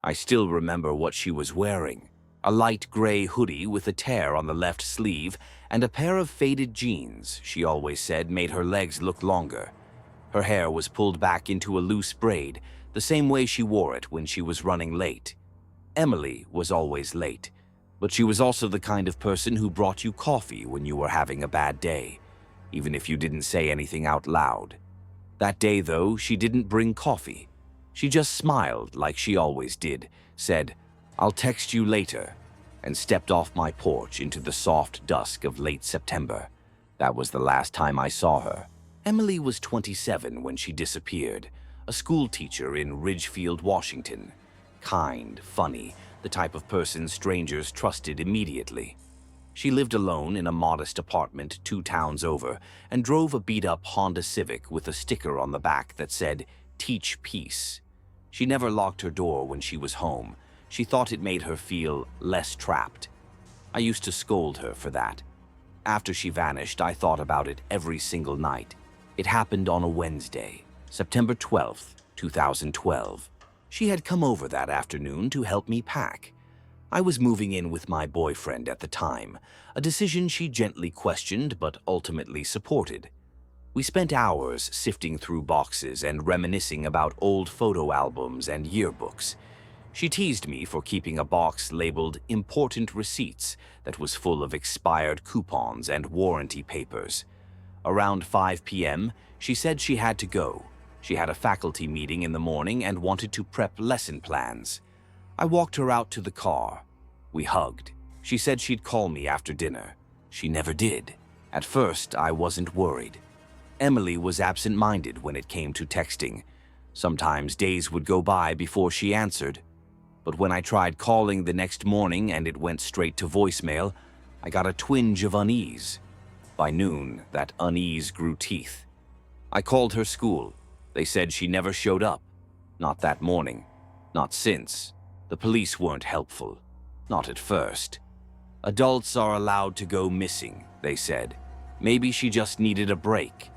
I still remember what she was wearing. A light gray hoodie with a tear on the left sleeve and a pair of faded jeans she always said made her legs look longer. Her hair was pulled back into a loose braid, the same way she wore it when she was running late. Emily was always late, but she was also the kind of person who brought you coffee when you were having a bad day, even if you didn't say anything out loud. That day, though, she didn't bring coffee. She just smiled like she always did, said, "I'll text you later," and stepped off my porch into the soft dusk of late September. That was the last time I saw her. Emily was 27 when she disappeared, a school teacher in Ridgefield, Washington. Kind, funny, the type of person strangers trusted immediately. She lived alone in a modest apartment 2 towns over and drove a beat-up Honda Civic with a sticker on the back that said, "Teach Peace." She never locked her door when she was home. She thought it made her feel less trapped. I used to scold her for that. After she vanished, I thought about it every single night. It happened on a Wednesday, September 12th, 2012. She had come over that afternoon to help me pack. I was moving in with my boyfriend at the time, a decision she gently questioned but ultimately supported. We spent hours sifting through boxes and reminiscing about old photo albums and yearbooks. She teased me for keeping a box labeled "Important Receipts" that was full of expired coupons and warranty papers. Around 5 p.m., she said she had to go. She had a faculty meeting in the morning and wanted to prep lesson plans. I walked her out to the car. We hugged. She said she'd call me after dinner. She never did. At first, I wasn't worried. Emily was absent-minded when it came to texting. Sometimes days would go by before she answered. But when I tried calling the next morning and it went straight to voicemail, I got a twinge of unease. By noon, that unease grew teeth. I called her school. They said she never showed up. Not that morning. Not since. The police weren't helpful. Not at first. Adults are allowed to go missing, they said. Maybe she just needed a break.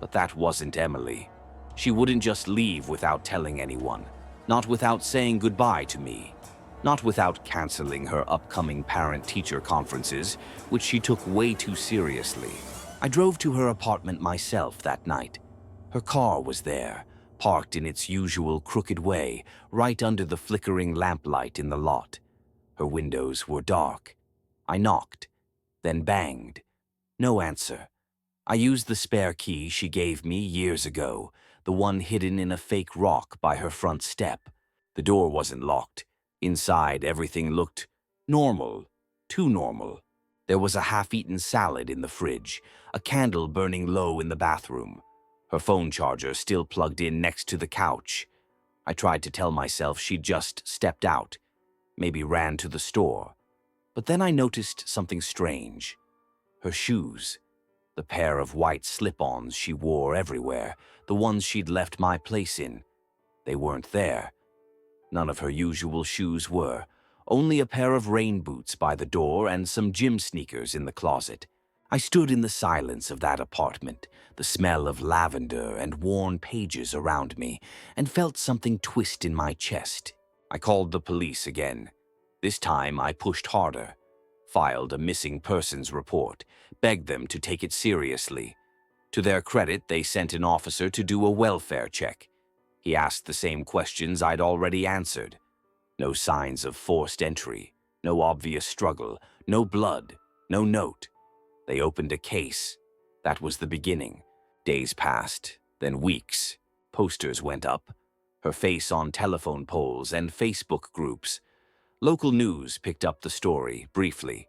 But that wasn't Emily. She wouldn't just leave without telling anyone. Not without saying goodbye to me. Not without canceling her upcoming parent-teacher conferences, which she took way too seriously. I drove to her apartment myself that night. Her car was there, parked in its usual crooked way, right under the flickering lamplight in the lot. Her windows were dark. I knocked, then banged. No answer. I used the spare key she gave me years ago, the one hidden in a fake rock by her front step. The door wasn't locked. Inside, everything looked normal, too normal. There was a half-eaten salad in the fridge, a candle burning low in the bathroom, her phone charger still plugged in next to the couch. I tried to tell myself she'd just stepped out, maybe ran to the store. But then I noticed something strange. Her shoes. The pair of white slip-ons she wore everywhere, the ones she'd left my place in. They weren't there. None of her usual shoes were, only a pair of rain boots by the door and some gym sneakers in the closet. I stood in the silence of that apartment, the smell of lavender and worn pages around me, and felt something twist in my chest. I called the police again. This time I pushed harder, filed a missing persons report, begged them to take it seriously. To their credit, they sent an officer to do a welfare check. He asked the same questions I'd already answered. No signs of forced entry, no obvious struggle, no blood, no note. They opened a case. That was the beginning. Days passed, then weeks. Posters went up. Her face on telephone poles and Facebook groups. Local news picked up the story, briefly.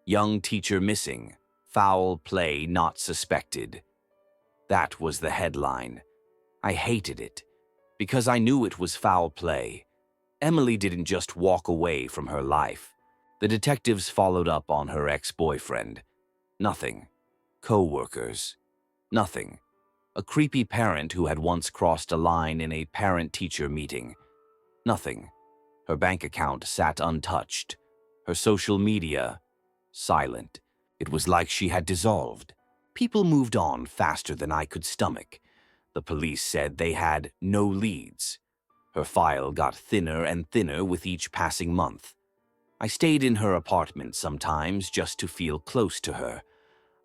Young teacher missing. Foul play not suspected. That was the headline. I hated it, because I knew it was foul play. Emily didn't just walk away from her life. The detectives followed up on her ex-boyfriend. Nothing. Co-workers. Nothing. A creepy parent who had once crossed a line in a parent-teacher meeting. Nothing. Her bank account sat untouched. Her social media, silent. It was like she had dissolved. People moved on faster than I could stomach. The police said they had no leads. Her file got thinner and thinner with each passing month. I stayed in her apartment sometimes just to feel close to her.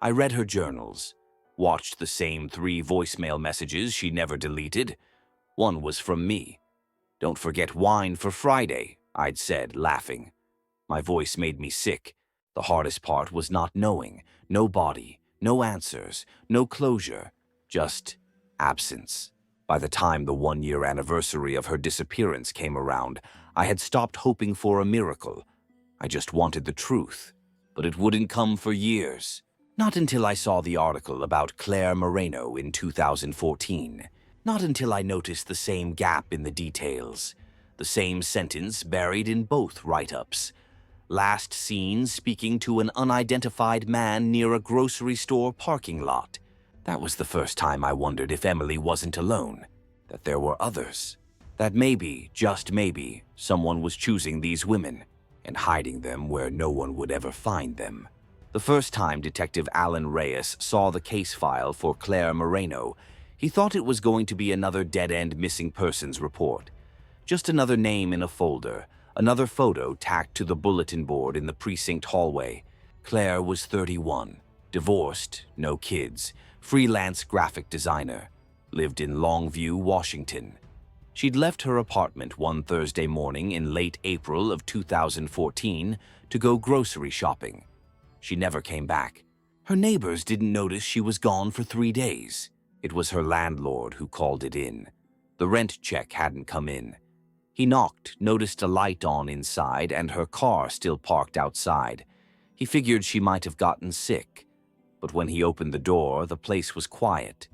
I read her journals, watched the same 3 voicemail messages she never deleted. One was from me. "Don't forget wine for Friday," I'd said, laughing. My voice made me sick. The hardest part was not knowing. No body, no answers, no closure, just absence. By the time the 1-year anniversary of her disappearance came around, I had stopped hoping for a miracle. I just wanted the truth, but it wouldn't come for years. Not until I saw the article about Claire Moreno in 2014. Not until I noticed the same gap in the details. The same sentence buried in both write-ups. Last seen speaking to an unidentified man near a grocery store parking lot. That was the first time I wondered if Emily wasn't alone, that there were others. That maybe, just maybe, someone was choosing these women and hiding them where no one would ever find them. The first time Detective Alan Reyes saw the case file for Claire Moreno, he thought it was going to be another dead-end missing persons report. Just another name in a folder, another photo tacked to the bulletin board in the precinct hallway. Claire was 31, divorced, no kids, freelance graphic designer, lived in Longview, Washington. She'd left her apartment one Thursday morning in late April of 2014 to go grocery shopping. She never came back. Her neighbors didn't notice she was gone for 3 days. It was her landlord who called it in. The rent check hadn't come in. He knocked, noticed a light on inside and her car still parked outside. He figured she might have gotten sick. But when he opened the door, the place was quiet.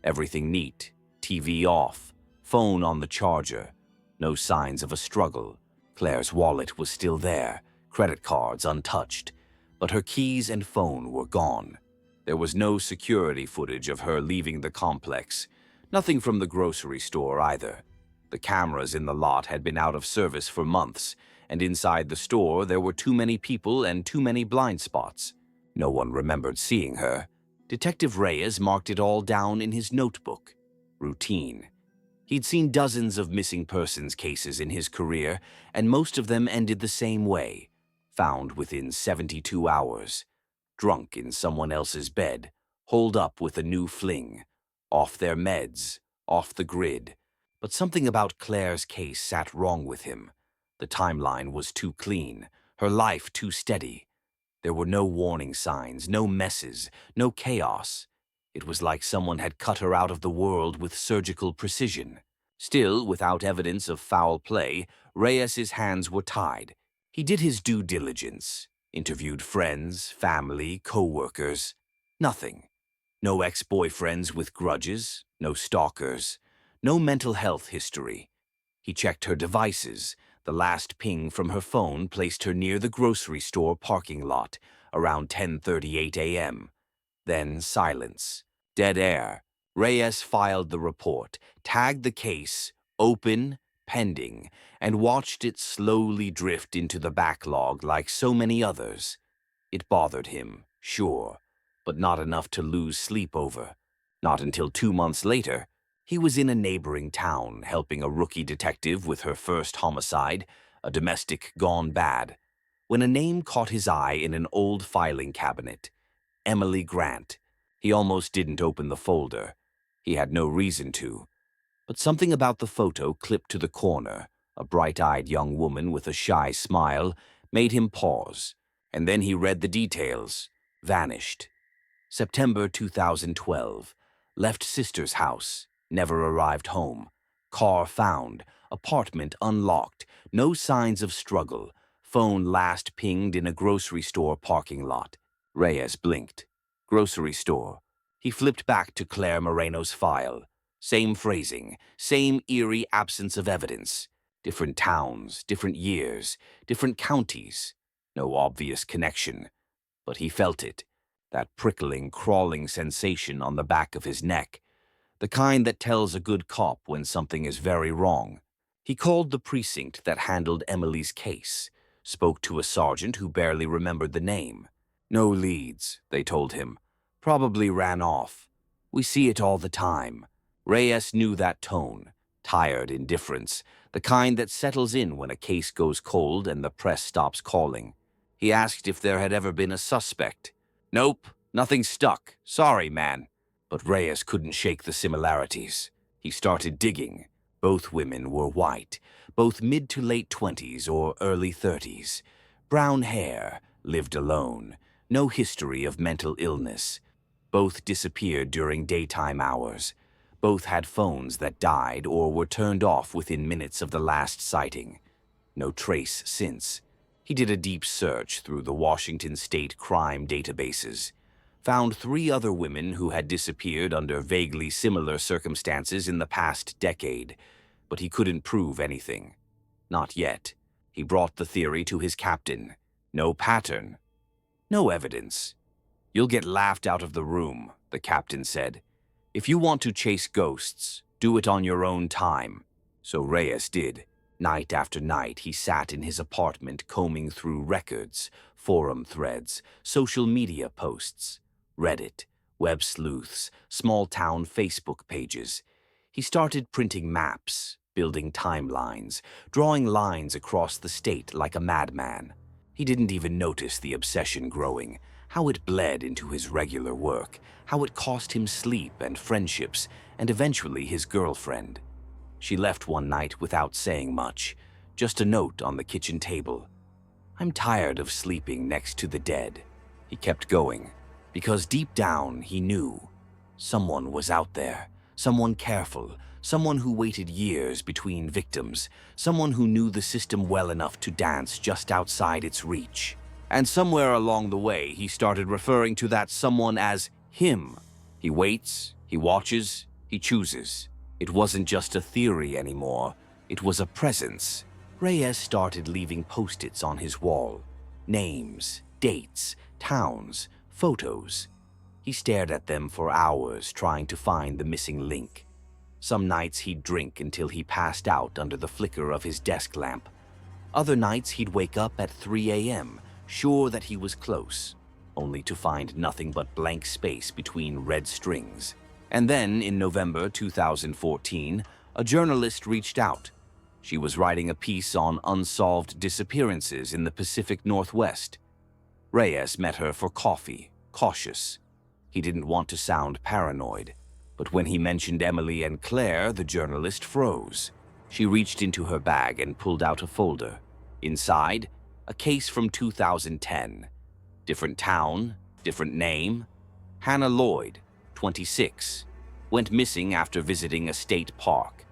Everything neat, TV off, phone on the charger. No signs of a struggle. Claire's wallet was still there, credit cards untouched. But her keys and phone were gone. There was no security footage of her leaving the complex. Nothing from the grocery store either. The cameras in the lot had been out of service for months, and inside the store there were too many people and too many blind spots. No one remembered seeing her. Detective Reyes marked it all down in his notebook. Routine. He'd seen dozens of missing persons cases in his career, and most of them ended the same way. Found within 72 hours. Drunk in someone else's bed, holed up with a new fling. Off their meds, off the grid. But something about Claire's case sat wrong with him. The timeline was too clean, her life too steady. There were no warning signs, no messes, no chaos. It was like someone had cut her out of the world with surgical precision. Still, without evidence of foul play, Reyes's hands were tied. He did his due diligence, interviewed friends, family, co-workers. Nothing. No ex-boyfriends with grudges, no stalkers, no mental health history. He checked her devices. The last ping from her phone placed her near the grocery store parking lot, around 10:38 a.m. Then silence. Dead air. Reyes filed the report, tagged the case, open, pending, and watched it slowly drift into the backlog like so many others. It bothered him, sure, but not enough to lose sleep over. Not until 2 months later, he was in a neighboring town helping a rookie detective with her first homicide, a domestic gone bad, when a name caught his eye in an old filing cabinet. Emily Grant. He almost didn't open the folder. He had no reason to. But something about the photo clipped to the corner, a bright-eyed young woman with a shy smile, made him pause. And then he read the details. Vanished. September 2012. Left sister's house. Never arrived home. Car found. Apartment unlocked. No signs of struggle. Phone last pinged in a grocery store parking lot. Reyes blinked. Grocery store. He flipped back to Claire Moreno's file. Same phrasing, same eerie absence of evidence. Different towns, different years, different counties. No obvious connection. But he felt it. That prickling, crawling sensation on the back of his neck. The kind that tells a good cop when something is very wrong. He called the precinct that handled Emily's case. Spoke to a sergeant who barely remembered the name. No leads, they told him. Probably ran off. We see it all the time. Reyes knew that tone. Tired indifference, the kind that settles in when a case goes cold and the press stops calling. He asked if there had ever been a suspect. "Nope, nothing stuck. Sorry, man." But Reyes couldn't shake the similarities. He started digging. Both women were white, both mid to late 20s or early 30s. Brown hair, lived alone, no history of mental illness. Both disappeared during daytime hours. Both had phones that died or were turned off within minutes of the last sighting. No trace since. He did a deep search through the Washington state crime databases, found 3 other women who had disappeared under vaguely similar circumstances in the past decade, but he couldn't prove anything. Not yet. He brought the theory to his captain. No pattern. No evidence. "You'll get laughed out of the room," the captain said. "If you want to chase ghosts, do it on your own time." So Reyes did. Night after night, he sat in his apartment combing through records, forum threads, social media posts, Reddit, web sleuths, small-town Facebook pages. He started printing maps, building timelines, drawing lines across the state like a madman. He didn't even notice the obsession growing, how it bled into his regular work, how it cost him sleep and friendships, and eventually his girlfriend. She left one night without saying much, just a note on the kitchen table. "I'm tired of sleeping next to the dead." He kept going, because deep down he knew someone was out there, someone careful, someone who waited years between victims, someone who knew the system well enough to dance just outside its reach. And somewhere along the way, he started referring to that someone as him. He waits, he watches, he chooses. It wasn't just a theory anymore, it was a presence. Reyes started leaving post-its on his wall. Names, dates, towns, photos. He stared at them for hours, trying to find the missing link. Some nights he'd drink until he passed out under the flicker of his desk lamp. Other nights he'd wake up at 3 a.m., sure that he was close, only to find nothing but blank space between red strings. And then, in November 2014, a journalist reached out. She was writing a piece on unsolved disappearances in the Pacific Northwest. Reyes met her for coffee, cautious. He didn't want to sound paranoid, but when he mentioned Emily and Claire, the journalist froze. She reached into her bag and pulled out a folder. Inside, a case from 2010. Different town, different name. Hannah Lloyd, 26, went missing after visiting a state park.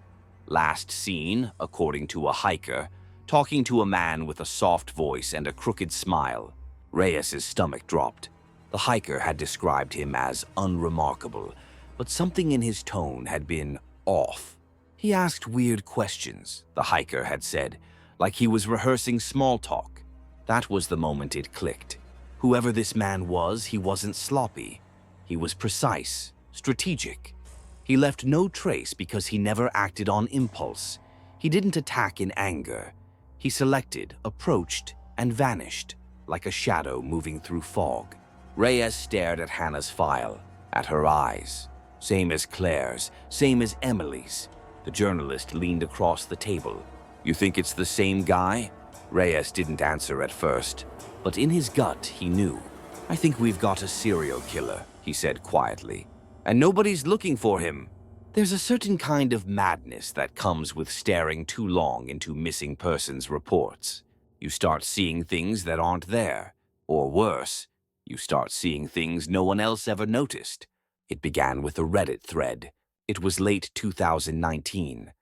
Last seen, according to a hiker, talking to a man with a soft voice and a crooked smile. Reyes's stomach dropped. The hiker had described him as unremarkable, but something in his tone had been off. He asked weird questions, the hiker had said, like he was rehearsing small talk. That was the moment it clicked. Whoever this man was, he wasn't sloppy. He was precise, strategic. He left no trace because he never acted on impulse. He didn't attack in anger. He selected, approached, and vanished, like a shadow moving through fog. Reyes stared at Hannah's file, at her eyes. Same as Claire's, same as Emily's. The journalist leaned across the table. "You think it's the same guy?" Reyes didn't answer at first, but in his gut he knew. "I think we've got a serial killer," he said quietly. "And nobody's looking for him." There's a certain kind of madness that comes with staring too long into missing persons reports. You start seeing things that aren't there. Or worse, you start seeing things no one else ever noticed. It began with a Reddit thread. It was late 2019.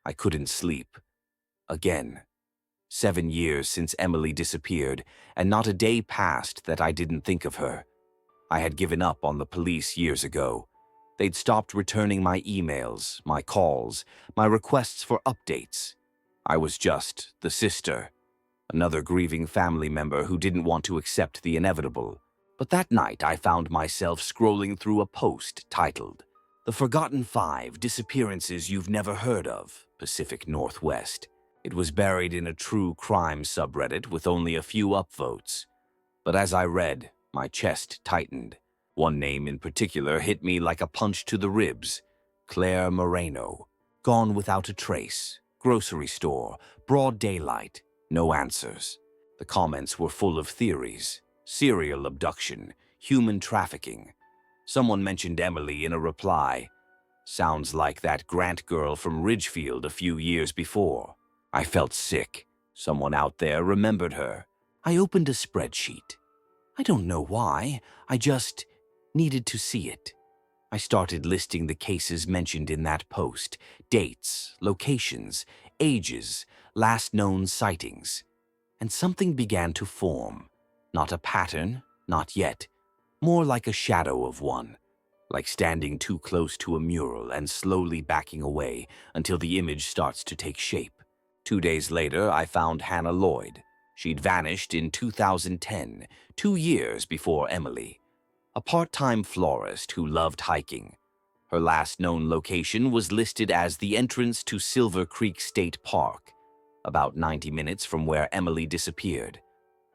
I couldn't sleep. Again. 7 years since Emily disappeared, and not a day passed that I didn't think of her. I had given up on the police years ago. They'd stopped returning my emails, my calls, my requests for updates. I was just the sister, another grieving family member who didn't want to accept the inevitable. But that night I found myself scrolling through a post titled, "The Forgotten 5 Disappearances You've Never Heard of, Pacific Northwest." It was buried in a true crime subreddit with only a few upvotes. But as I read, my chest tightened. One name in particular hit me like a punch to the ribs. Claire Moreno, gone without a trace, Grocery store, broad daylight, no answers. The comments were full of theories: serial abduction, human trafficking. Someone mentioned Emily in a reply. Sounds like that Grant girl from Ridgefield a few years before. I felt sick. Someone out there remembered her. I opened a spreadsheet. I don't know why, I just needed to see it. I started listing the cases mentioned in that post: dates, locations, ages, last known sightings. And something began to form. Not a pattern, not yet. More like a shadow of one. Like standing too close to a mural and slowly backing away until the image starts to take shape. 2 days later, I found Hannah Lloyd. She'd vanished in 2010, 2 years before Emily. A part-time florist who loved hiking. Her last known location was listed as the entrance to Silver Creek State Park, about 90 minutes from where Emily disappeared.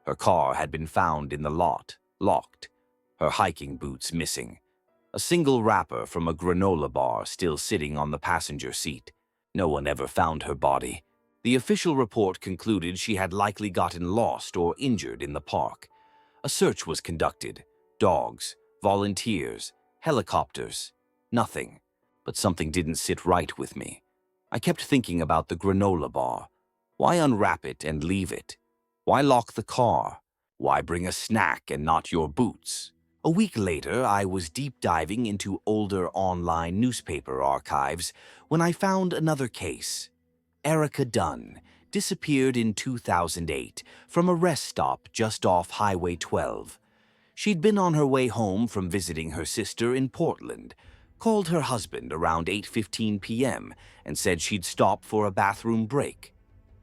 Her car had been found in the lot, locked. Her hiking boots missing. A single wrapper from a granola bar still sitting on the passenger seat. No one ever found her body. The official report concluded she had likely gotten lost or injured in the park. A search was conducted. Dogs, volunteers, helicopters. Nothing. But something didn't sit right with me. I kept thinking about the granola bar. Why unwrap it and leave it? Why lock the car? Why bring a snack and not your boots? A week later, I was deep diving into older online newspaper archives when I found another case. Erica Dunn disappeared in 2008 from a rest stop just off Highway 12. She'd been on her way home from visiting her sister in Portland, called her husband around 8:15 p.m. and said she'd stop for a bathroom break.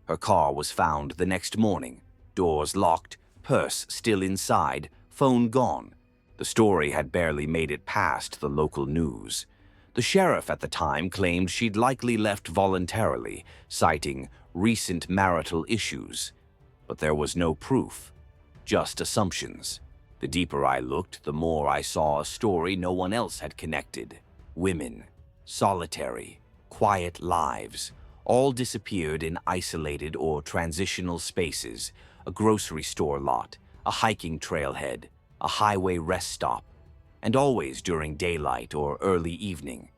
Her car was found the next morning, doors locked, purse still inside, phone gone. The story had barely made it past the local news. The sheriff at the time claimed she'd likely left voluntarily, citing recent marital issues. But there was no proof, just assumptions. The deeper I looked, the more I saw a story no one else had connected. Women, solitary, quiet lives, all disappeared in isolated or transitional spaces: a grocery store lot, a hiking trailhead, a highway rest stop, and always during daylight or early evening,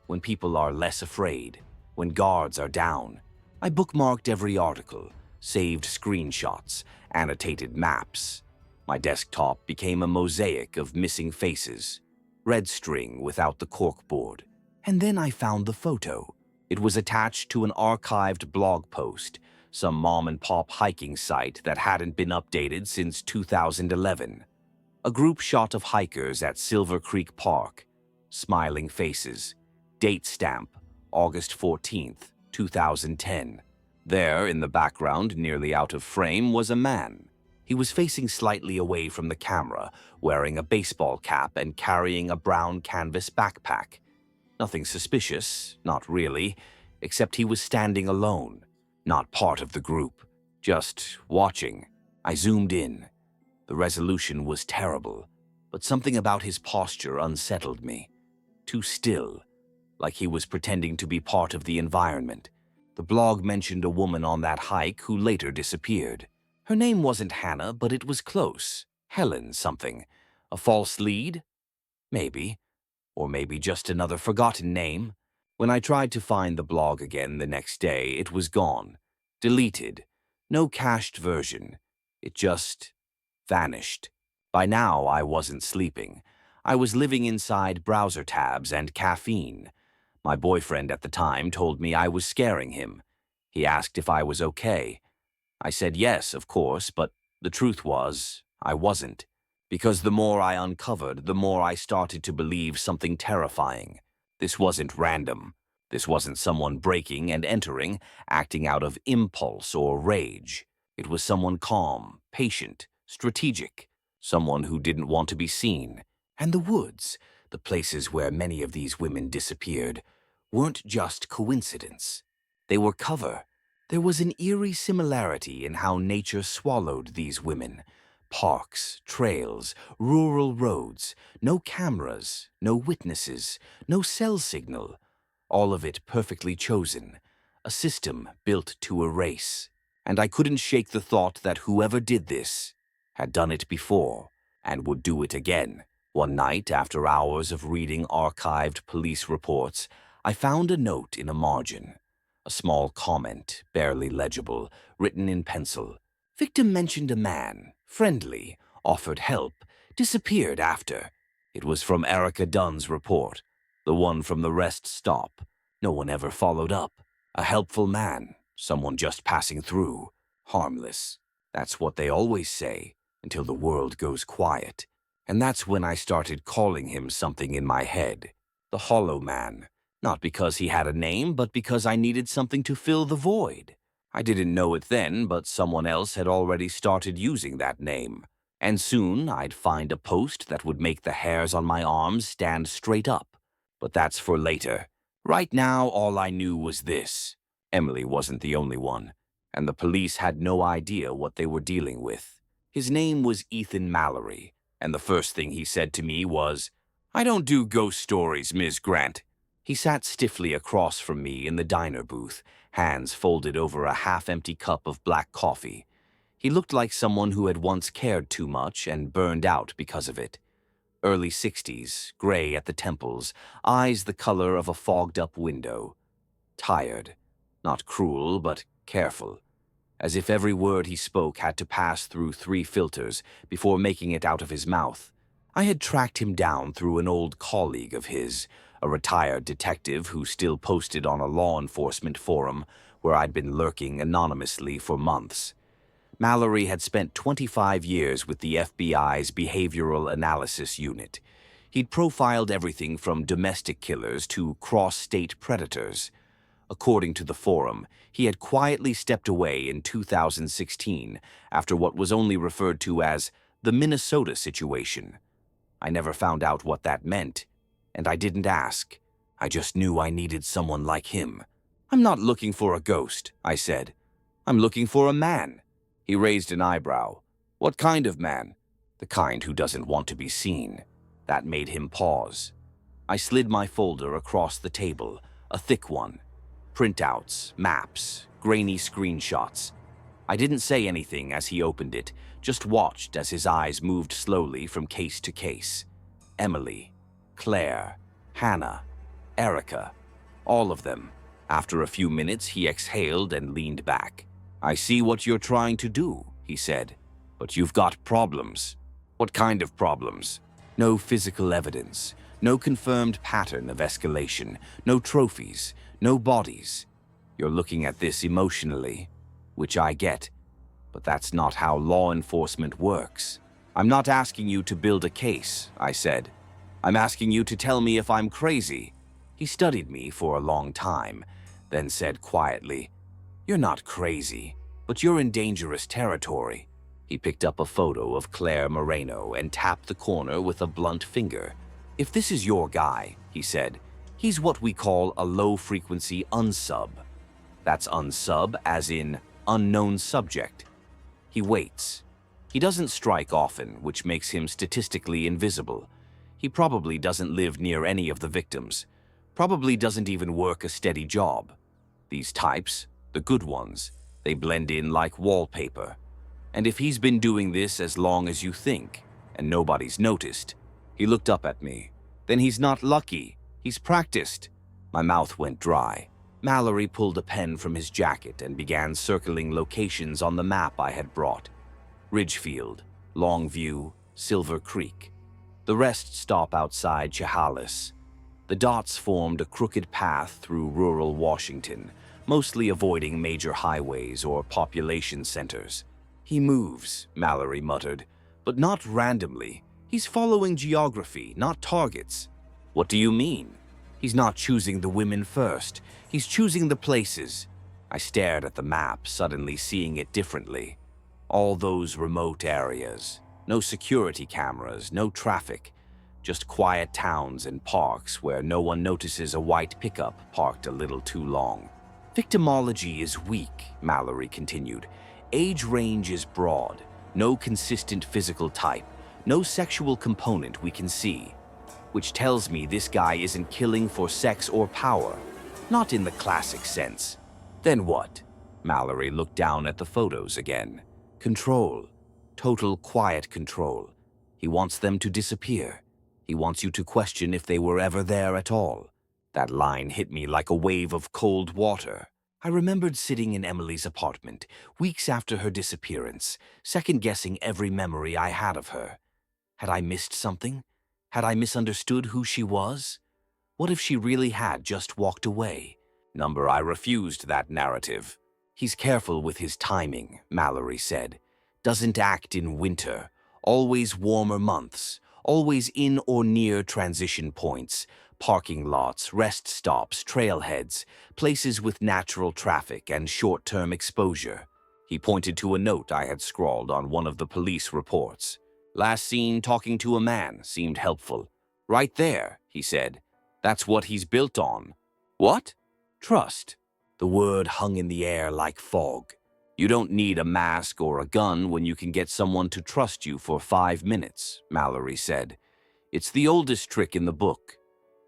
when people are less afraid, when guards are down. I bookmarked every article, saved screenshots, annotated maps. My desktop became a mosaic of missing faces, red string without the corkboard. And then I found the photo. It was attached to an archived blog post, some mom-and-pop hiking site that hadn't been updated since 2011. A group shot of hikers at Silver Creek Park. Smiling faces. Date stamp, August 14th, 2010. There, in the background, nearly out of frame, was a man. He was facing slightly away from the camera, wearing a baseball cap and carrying a brown canvas backpack. Nothing suspicious, not really, except he was standing alone, not part of the group, just watching. I zoomed in. The resolution was terrible, but something about his posture unsettled me. Too still, like he was pretending to be part of the environment. The blog mentioned a woman on that hike who later disappeared. Her name wasn't Hannah, but it was close. Helen something. A false lead? Maybe. Or maybe just another forgotten name. When I tried to find the blog again the next day, it was gone. Deleted. No cached version. It just vanished. By now, I wasn't sleeping. I was living inside browser tabs and caffeine. My boyfriend at the time told me I was scaring him. He asked if I was okay. I said yes, of course, but the truth was, I wasn't. Because the more I uncovered, the more I started to believe something terrifying. This wasn't random. This wasn't someone breaking and entering, acting out of impulse or rage. It was someone calm, patient, strategic, someone who didn't want to be seen. And the woods, the places where many of these women disappeared, weren't just coincidence. They were cover. There was an eerie similarity in how nature swallowed these women. Parks, trails, rural roads, no cameras, no witnesses, no cell signal. All of it perfectly chosen. a system built to erase. And I couldn't shake the thought that whoever did this had done it before and would do it again. One night, after hours of reading archived police reports, I found a note in a margin. A small comment, barely legible, written in pencil. Victim mentioned a man, friendly, offered help, disappeared after. It was from Erica Dunn's report, the one from the rest stop. No one ever followed up. A helpful man, someone just passing through. Harmless. That's what they always say, until the world goes quiet. And that's when I started calling him something in my head. The Hollow Man. Not because he had a name, but because I needed something to fill the void. I didn't know it then, but someone else had already started using that name. And soon I'd find a post that would make the hairs on my arms stand straight up. But that's for later. Right now, all I knew was this. Emily wasn't the only one, and the police had no idea what they were dealing with. His name was Ethan Mallory, and the first thing he said to me was, "I don't do ghost stories, Ms. Grant." He sat stiffly across from me in the diner booth, hands folded over a half-empty cup of black coffee. He looked like someone who had once cared too much and burned out because of it. Early 60s, gray at the temples, eyes the color of a fogged-up window. Tired. Not cruel, but careful. As if every word he spoke had to pass through 3 filters before making it out of his mouth. I had tracked him down through an old colleague of his, a retired detective who still posted on a law enforcement forum where I'd been lurking anonymously for months. Mallory had spent 25 years with the FBI's Behavioral Analysis Unit. He'd profiled everything from domestic killers to cross-state predators. According to the forum, he had quietly stepped away in 2016 after what was only referred to as the Minnesota situation. I never found out what that meant, and I didn't ask. I just knew I needed someone like him. "I'm not looking for a ghost," I said. "I'm looking for a man." He raised an eyebrow. "What kind of man?" "The kind who doesn't want to be seen." That made him pause. I slid my folder across the table, a thick one. Printouts, maps, grainy screenshots. I didn't say anything as he opened it, just watched as his eyes moved slowly from case to case. Emily, Claire, Hannah, Erica, all of them. After a few minutes, he exhaled and leaned back. "I see what you're trying to do," he said, "but you've got problems." "What kind of problems?" "No physical evidence, no confirmed pattern of escalation, no trophies, no bodies. You're looking at this emotionally, which I get, but that's not how law enforcement works." "I'm not asking you to build a case," I said. "I'm asking you to tell me if I'm crazy." He studied me for a long time, then said quietly, "You're not crazy, but you're in dangerous territory." He picked up a photo of Claire Moreno and tapped the corner with a blunt finger. "If this is your guy," he said, "he's what we call a low-frequency unsub." That's unsub as in unknown subject. He waits. He doesn't strike often, which makes him statistically invisible. He probably doesn't live near any of the victims. Probably doesn't even work a steady job. These types, the good ones, they blend in like wallpaper. And if he's been doing this as long as you think, and nobody's noticed, he looked up at me, then he's not lucky. He's practiced. My mouth went dry. Mallory pulled a pen from his jacket and began circling locations on the map I had brought. Ridgefield, Longview, Silver Creek. The rest stop outside Chehalis. The dots formed a crooked path through rural Washington, mostly avoiding major highways or population centers. "He moves," Mallory muttered, "but not randomly. He's following geography, not targets." "What do you mean?" "He's not choosing the women first. He's choosing the places." I stared at the map, suddenly seeing it differently. All those remote areas. No security cameras, no traffic. Just quiet towns and parks where no one notices a white pickup parked a little too long. "Victimology is weak," Mallory continued. "Age range is broad. No consistent physical type. No sexual component we can see. Which tells me this guy isn't killing for sex or power. Not in the classic sense. Then what? Mallory looked down at the photos again. Control. Total quiet control. He wants them to disappear. He wants you to question if they were ever there at all. That line hit me like a wave of cold water. I remembered sitting in Emily's apartment, weeks after her disappearance, second-guessing every memory I had of her. Had I missed something? Had I misunderstood who she was? What if she really had just walked away? I refused that narrative. He's careful with his timing, Mallory said. Doesn't act in winter. Always warmer months. Always in or near transition points. Parking lots, rest stops, trailheads, places with natural traffic and short-term exposure. He pointed to a note I had scrawled on one of the police reports. Last seen talking to a man seemed helpful. Right there, he said. That's what he's built on. What? Trust. The word hung in the air like fog. You don't need a mask or a gun when you can get someone to trust you for 5 minutes, Mallory said. It's the oldest trick in the book.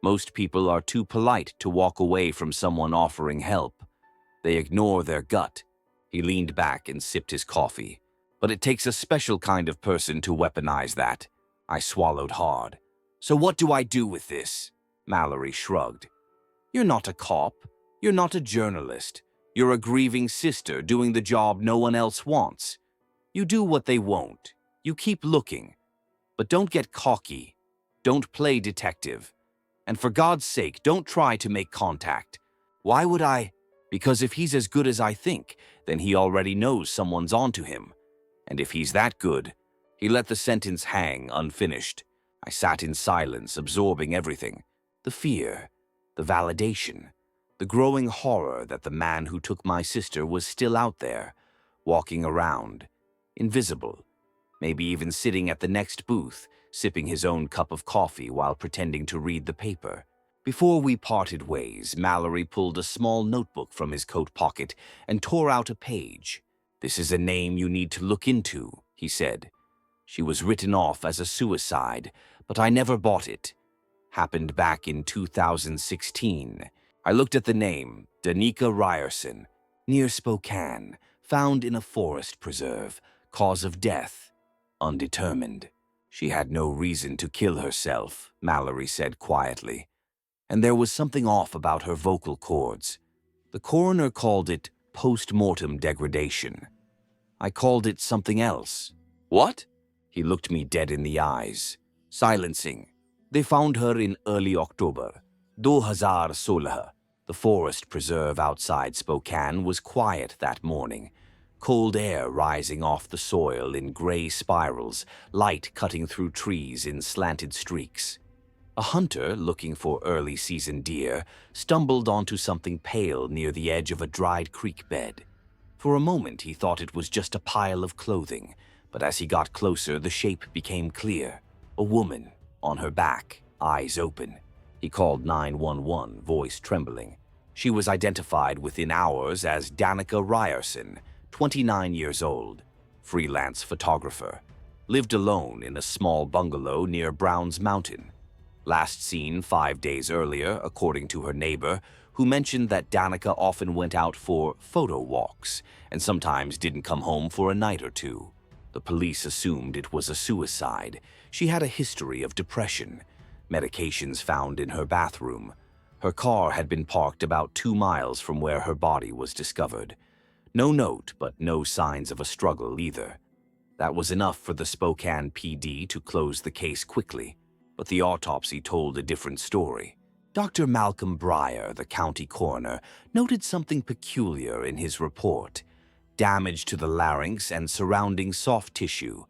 Most people are too polite to walk away from someone offering help. They ignore their gut. He leaned back and sipped his coffee. But it takes a special kind of person to weaponize that. I swallowed hard. So what do I do with this? Mallory shrugged. You're not a cop. You're not a journalist. You're a grieving sister doing the job no one else wants. You do what they won't. You keep looking. But don't get cocky. Don't play detective. And for God's sake, don't try to make contact. Why would I? Because if he's as good as I think, then he already knows someone's onto him. And if he's that good, he let the sentence hang unfinished. I sat in silence, absorbing everything. The fear, the validation, the growing horror that the man who took my sister was still out there, walking around, invisible, maybe even sitting at the next booth, sipping his own cup of coffee while pretending to read the paper. Before we parted ways, Mallory pulled a small notebook from his coat pocket and tore out a page. This is a name you need to look into, he said. She was written off as a suicide, but I never bought it. Happened back in 2016. I looked at the name, Danica Ryerson, near Spokane, found in a forest preserve, cause of death, undetermined. She had no reason to kill herself, Mallory said quietly. And there was something off about her vocal cords. The coroner called it post-mortem degradation. I called it something else. What? He looked me dead in the eyes. Silencing. They found her in early October, 2016. The forest preserve outside Spokane was quiet that morning. Cold air rising off the soil in gray spirals, light cutting through trees in slanted streaks. A hunter, looking for early-season deer, stumbled onto something pale near the edge of a dried creek bed. For a moment he thought it was just a pile of clothing, but as he got closer the shape became clear. A woman, on her back, eyes open. He called 911, voice trembling. She was identified within hours as Danica Ryerson, 29 years old, freelance photographer. Lived alone in a small bungalow near Browns Mountain. Last seen 5 days earlier, according to her neighbor, who mentioned that Danica often went out for photo walks and sometimes didn't come home for a night or two. The police assumed it was a suicide. She had a history of depression. Medications found in her bathroom. Her car had been parked about 2 miles from where her body was discovered. No note, but no signs of a struggle either. That was enough for the Spokane PD to close the case quickly, but the autopsy told a different story. Dr. Malcolm Breyer, the county coroner, noted something peculiar in his report. Damage to the larynx and surrounding soft tissue,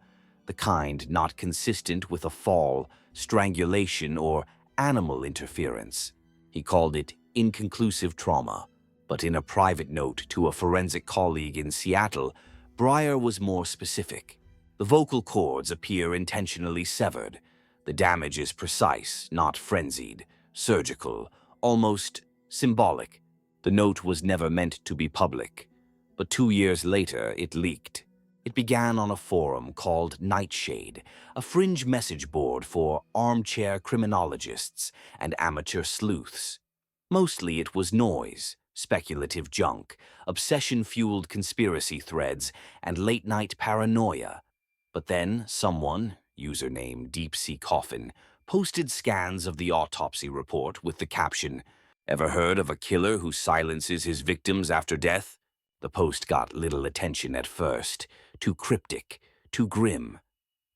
the kind not consistent with a fall, strangulation, or animal interference. He called it inconclusive trauma, but in a private note to a forensic colleague in Seattle, Breyer was more specific. The vocal cords appear intentionally severed. The damage is precise, not frenzied, surgical, almost symbolic. The note was never meant to be public, but 2 years later it leaked. It began on a forum called Nightshade, a fringe message board for armchair criminologists and amateur sleuths. Mostly it was noise, speculative junk, obsession-fueled conspiracy threads, and late-night paranoia. But then someone, username Deep Sea Coffin, posted scans of the autopsy report with the caption, "Ever heard of a killer who silences his victims after death?" The post got little attention at first, too cryptic, too grim.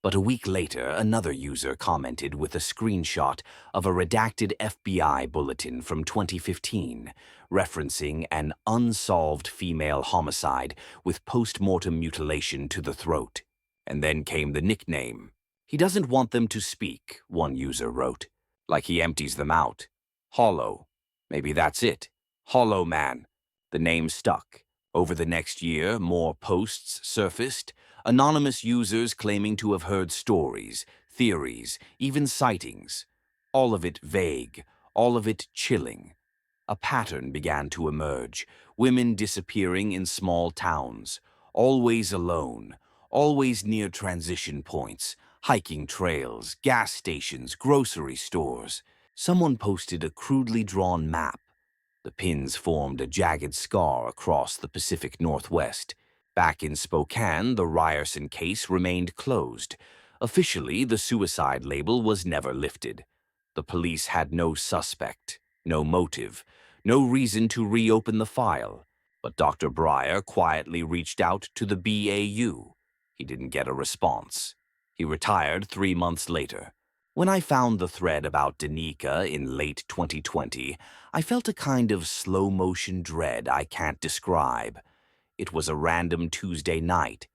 But a week later, another user commented with a screenshot of a redacted FBI bulletin from 2015, referencing an unsolved female homicide with post-mortem mutilation to the throat. And then came the nickname. "He doesn't want them to speak," one user wrote. "Like he empties them out. Hollow. Maybe that's it. Hollow Man." The name stuck. Over the next year, more posts surfaced, anonymous users claiming to have heard stories, theories, even sightings. All of it vague, all of it chilling. A pattern began to emerge, women disappearing in small towns, always alone, always near transition points, hiking trails, gas stations, grocery stores. Someone posted a crudely drawn map. The pins formed a jagged scar across the Pacific Northwest. Back in Spokane, the Ryerson case remained closed. Officially, the suicide label was never lifted. The police had no suspect, no motive, no reason to reopen the file. But Dr. Breyer quietly reached out to the BAU. He didn't get a response. He retired 3 months later. When I found the thread about Danica in late 2020, I felt a kind of slow-motion dread I can't describe. It was a random Tuesday night.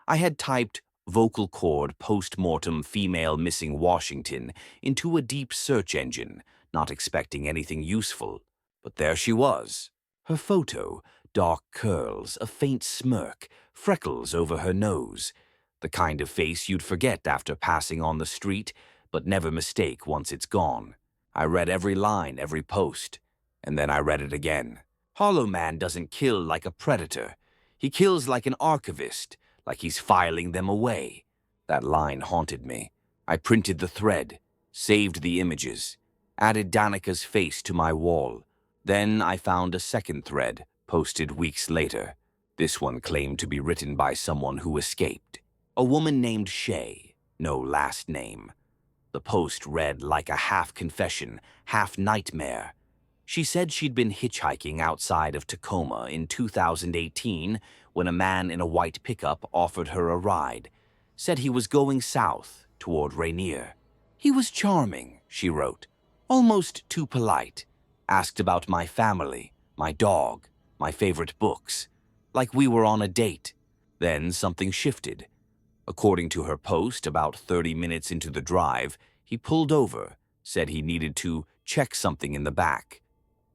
I had typed vocal cord post-mortem female missing Washington into a deep search engine, not expecting anything useful. But there she was. Her photo, dark curls, a faint smirk, freckles over her nose. The kind of face you'd forget after passing on the street, but never mistake once it's gone. I read every line, every post, and then I read it again. Hollow Man doesn't kill like a predator. He kills like an archivist, like he's filing them away. That line haunted me. I printed the thread, saved the images, added Danica's face to my wall. Then I found a second thread, posted weeks later. This one claimed to be written by someone who escaped. A woman named Shay, no last name. The post read like a half-confession, half-nightmare. She said she'd been hitchhiking outside of Tacoma in 2018 when a man in a white pickup offered her a ride. Said he was going south, toward Rainier. He was charming, she wrote, almost too polite. Asked about my family, my dog, my favorite books, like we were on a date. Then something shifted. According to her post, about 30 minutes into the drive, he pulled over, said he needed to check something in the back.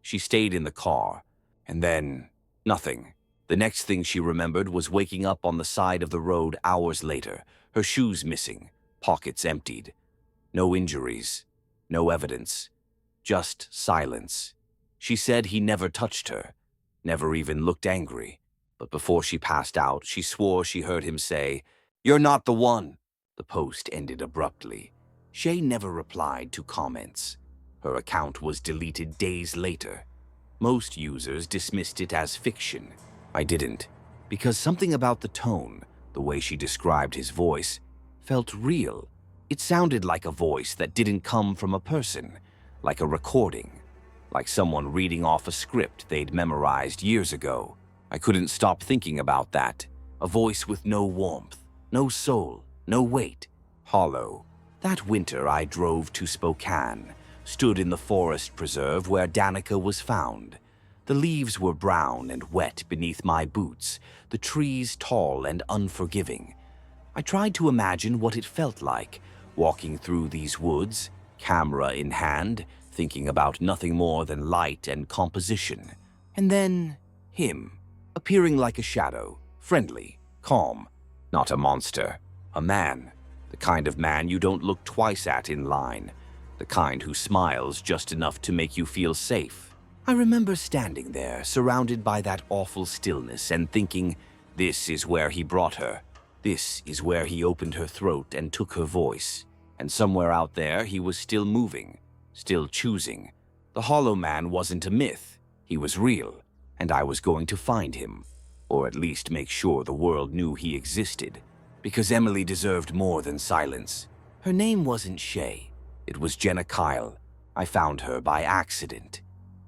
She stayed in the car, and then nothing. The next thing she remembered was waking up on the side of the road hours later, her shoes missing, pockets emptied. No injuries, no evidence, just silence. She said he never touched her, never even looked angry. But before she passed out, she swore she heard him say, "You're not the one." The post ended abruptly. Shay never replied to comments. Her account was deleted days later. Most users dismissed it as fiction. I didn't, because something about the tone, the way she described his voice, felt real. It sounded like a voice that didn't come from a person, like a recording, like someone reading off a script they'd memorized years ago. I couldn't stop thinking about that. A voice with no warmth, no soul, no weight, hollow. That winter I drove to Spokane, stood in the forest preserve where Danica was found. The leaves were brown and wet beneath my boots, the trees tall and unforgiving. I tried to imagine what it felt like, walking through these woods, camera in hand, thinking about nothing more than light and composition. And then, him, appearing like a shadow, friendly, calm. Not a monster, a man, the kind of man you don't look twice at in line, the kind who smiles just enough to make you feel safe. I remember standing there, surrounded by that awful stillness and thinking, this is where he brought her. This is where he opened her throat and took her voice. And somewhere out there, he was still moving, still choosing. The Hollow Man wasn't a myth. He was real. and I was going to find him, or at least make sure the world knew he existed, because Emily deserved more than silence. Her name wasn't Shay. It was Jenna Kyle. I found her by accident.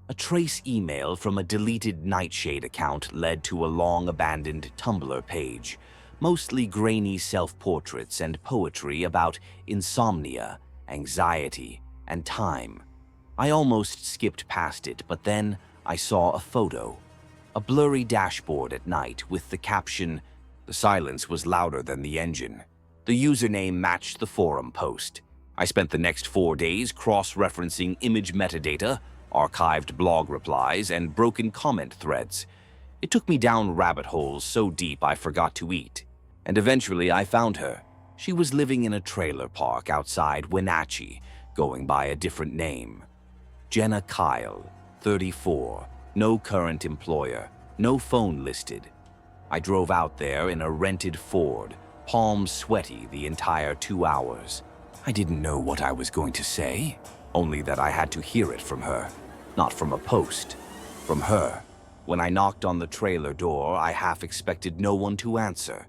A trace email from a deleted Nightshade account led to a long-abandoned Tumblr page, mostly grainy self-portraits and poetry about insomnia, anxiety, and time. I almost skipped past it, but then I saw a photo. A blurry dashboard at night with the caption, "The silence was louder than the engine." The username matched the forum post. I spent the next 4 days cross-referencing image metadata, archived blog replies, and broken comment threads. It took me down rabbit holes so deep I forgot to eat. And eventually I found her. She was living in a trailer park outside Wenatchee, going by a different name. Jenna Kyle, 34, no current employer, no phone listed. I drove out there in a rented Ford, palms sweaty the entire 2 hours. I didn't know what I was going to say, only that I had to hear it from her. Not from a post, from her. When I knocked on the trailer door, I half expected no one to answer.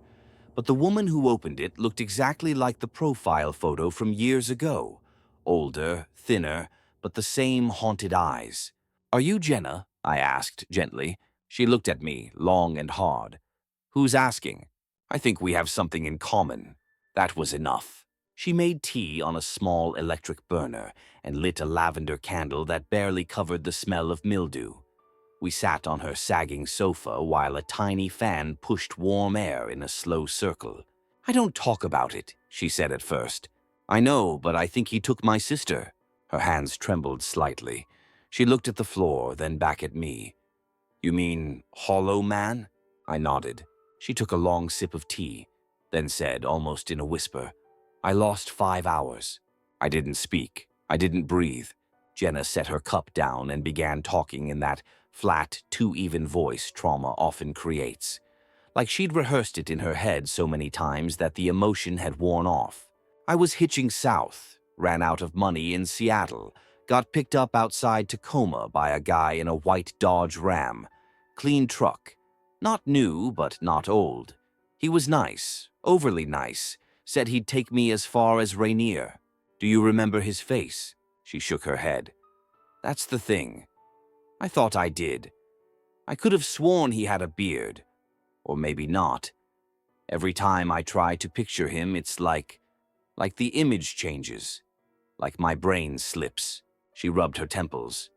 But the woman who opened it looked exactly like the profile photo from years ago. Older, thinner, but the same haunted eyes. "Are you Jenna?" I asked gently. She looked at me, long and hard. "Who's asking? I think we have something in common." That was enough. She made tea on a small electric burner and lit a lavender candle that barely covered the smell of mildew. We sat on her sagging sofa while a tiny fan pushed warm air in a slow circle. "I don't talk about it," she said at first. "I know, but I think he took my sister." Her hands trembled slightly. She looked at the floor, then back at me. "You mean Hollow Man?" I nodded. She took a long sip of tea, then said, almost in a whisper, "I lost 5 hours." I didn't speak. I didn't breathe. Jenna set her cup down and began talking in that flat, too-even voice trauma often creates. Like she'd rehearsed it in her head so many times that the emotion had worn off. "I was hitching south, ran out of money in Seattle, got picked up outside Tacoma by a guy in a white Dodge Ram. Clean truck. Not new, but not old. He was nice, overly nice, said he'd take me as far as Rainier. Do you remember his face?" She shook her head. "That's the thing. I thought I did. I could have sworn he had a beard. Or maybe not. Every time I try to picture him, it's like the image changes. Like my brain slips." She rubbed her temples.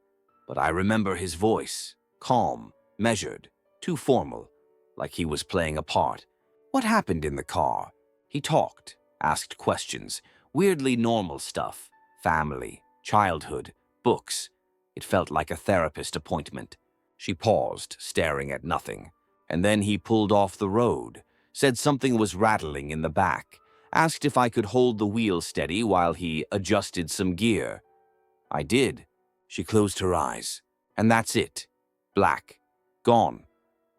"But I remember his voice. Calm, measured, too formal. Like he was playing a part. What happened in the car? He talked, asked questions, weirdly normal stuff. Family, childhood, books. It felt like a therapist appointment." She paused, staring at nothing. "And then he pulled off the road, said something was rattling in the back, asked if I could hold the wheel steady while he adjusted some gear. I did." She closed her eyes. "And that's it. Black. Gone.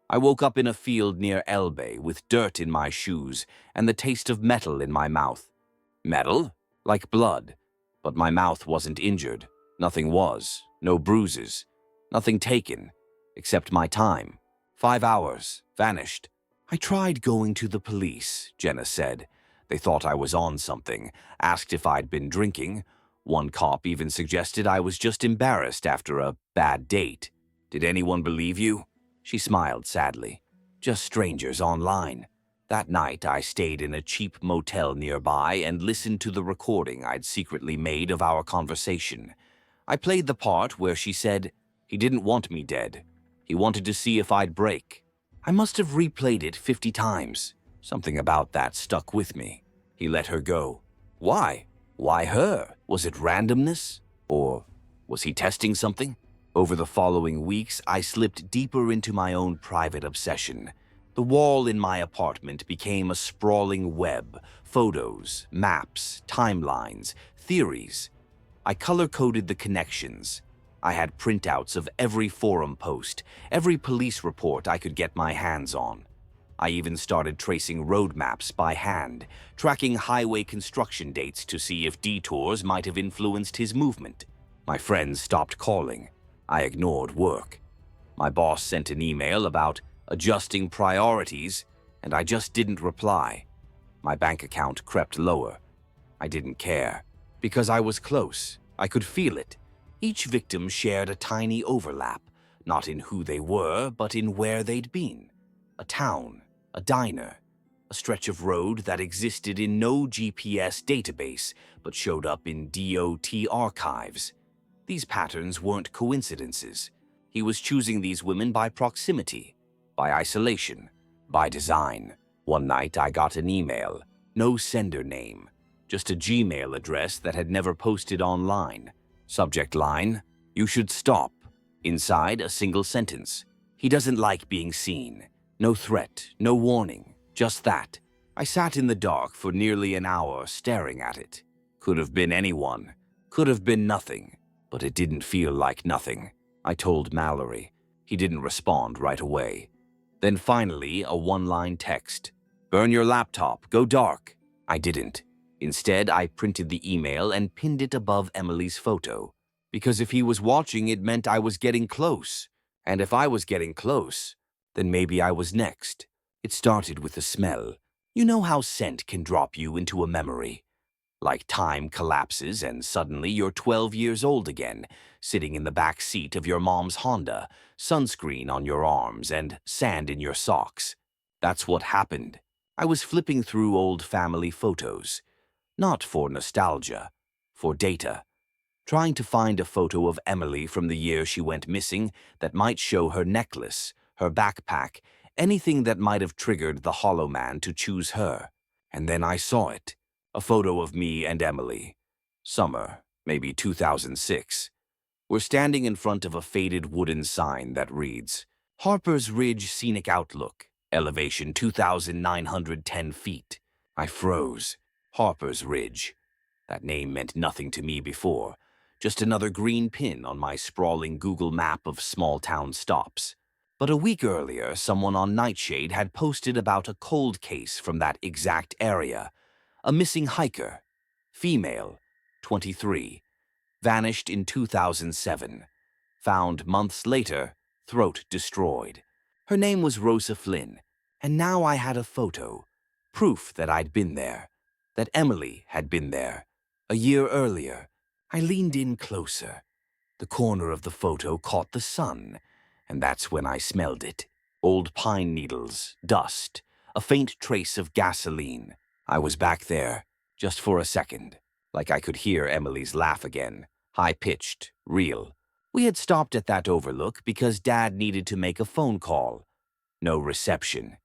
I woke up in a field near Elbe with dirt in my shoes and the taste of metal in my mouth. Metal? Like blood. But my mouth wasn't injured. Nothing was. No bruises. Nothing taken. Except my time. 5 hours. Vanished." "I tried going to the police," Jenna said. "They thought I was on something, asked if I'd been drinking. One cop even suggested I was just embarrassed after a bad date. Did anyone believe you?" She smiled sadly. "Just strangers online." That night, I stayed in a cheap motel nearby and listened to the recording I'd secretly made of our conversation. I played the part where she said, "He didn't want me dead. He wanted to see if I'd break." I must have replayed it 50 times. Something about that stuck with me. He let her go. Why? Why her? Was it randomness? Or was he testing something? Over the following weeks, I slipped deeper into my own private obsession. The wall in my apartment became a sprawling web. Photos, maps, timelines, theories. I color-coded the connections. I had printouts of every forum post, every police report I could get my hands on. I even started tracing road maps by hand, tracking highway construction dates to see if detours might have influenced his movement. My friends stopped calling. I ignored work. My boss sent an email about adjusting priorities, and I just didn't reply. My bank account crept lower. I didn't care, because I was close. I could feel it. Each victim shared a tiny overlap, not in who they were, but in where they'd been. A town, a diner, a stretch of road that existed in no GPS database, but showed up in DOT archives. These patterns weren't coincidences. He was choosing these women by proximity, by isolation, by design. One night I got an email, no sender name, just a Gmail address that had never posted online. Subject line, "You should stop." Inside, a single sentence. "He doesn't like being seen." No threat, no warning, just that. I sat in the dark for nearly an hour staring at it. Could have been anyone. Could have been nothing. But it didn't feel like nothing. I told Mallory. He didn't respond right away. Then finally, a one-line text. "Burn your laptop, go dark." I didn't. Instead, I printed the email and pinned it above Emily's photo. Because if he was watching, it meant I was getting close. And if I was getting close, then maybe I was next. It started with a smell. You know how scent can drop you into a memory? Like time collapses and suddenly you're 12 years old again, sitting in the back seat of your mom's Honda, sunscreen on your arms and sand in your socks. That's what happened. I was flipping through old family photos. Not for nostalgia, for data. Trying to find a photo of Emily from the year she went missing that might show her necklace, her backpack, anything that might have triggered the Hollow Man to choose her. And then I saw it. A photo of me and Emily. Summer, maybe 2006. We're standing in front of a faded wooden sign that reads, "Harper's Ridge Scenic Outlook, elevation 2,910 feet. I froze. Harper's Ridge. That name meant nothing to me before. Just another green pin on my sprawling Google map of small-town stops. But a week earlier, someone on Nightshade had posted about a cold case from that exact area. A missing hiker, female, 23, vanished in 2007, found months later, throat destroyed. Her name was Rosa Flynn, and now I had a photo, proof that I'd been there, that Emily had been there. A year earlier, I leaned in closer. The corner of the photo caught the sun, and that's when I smelled it. Old pine needles, dust, a faint trace of gasoline. I was back there, just for a second, like I could hear Emily's laugh again, high-pitched, real. We had stopped at that overlook because Dad needed to make a phone call. No reception.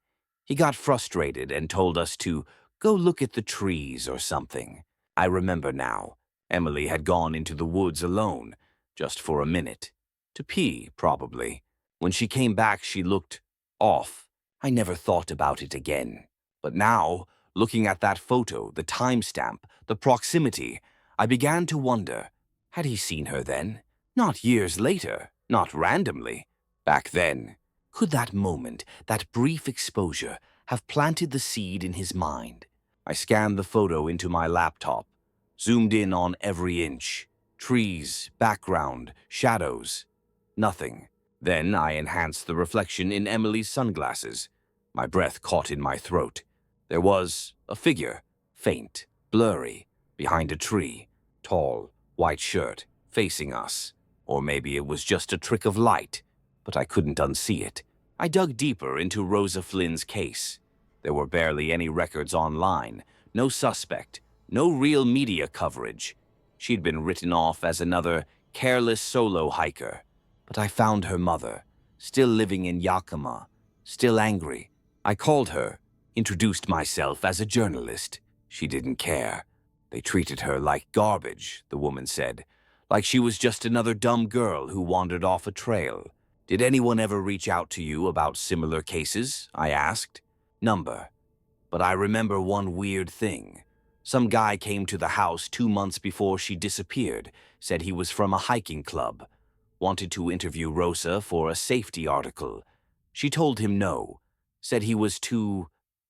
He got frustrated and told us to go look at the trees or something. I remember now. Emily had gone into the woods alone, just for a minute. To pee, probably. When she came back, she looked off. I never thought about it again. But now, looking at that photo, the timestamp, the proximity, I began to wonder, had he seen her then? Not years later, not randomly. Back then, could that moment, that brief exposure, have planted the seed in his mind? I scanned the photo into my laptop, zoomed in on every inch. Trees, background, shadows. Nothing. Then I enhanced the reflection in Emily's sunglasses. My breath caught in my throat. There was a figure, faint, blurry, behind a tree, tall, white shirt, facing us. Or maybe it was just a trick of light, but I couldn't unsee it. I dug deeper into Rosa Flynn's case. There were barely any records online, no suspect, no real media coverage. She'd been written off as another careless solo hiker. But I found her mother, still living in Yakima, still angry. I called her, introduced myself as a journalist. She didn't care. They treated her like garbage, the woman said, like she was just another dumb girl who wandered off a trail. Did anyone ever reach out to you about similar cases? I asked. Number. But I remember one weird thing. Some guy came to the house 2 months before she disappeared, said he was from a hiking club, wanted to interview Rosa for a safety article. She told him no, said he was too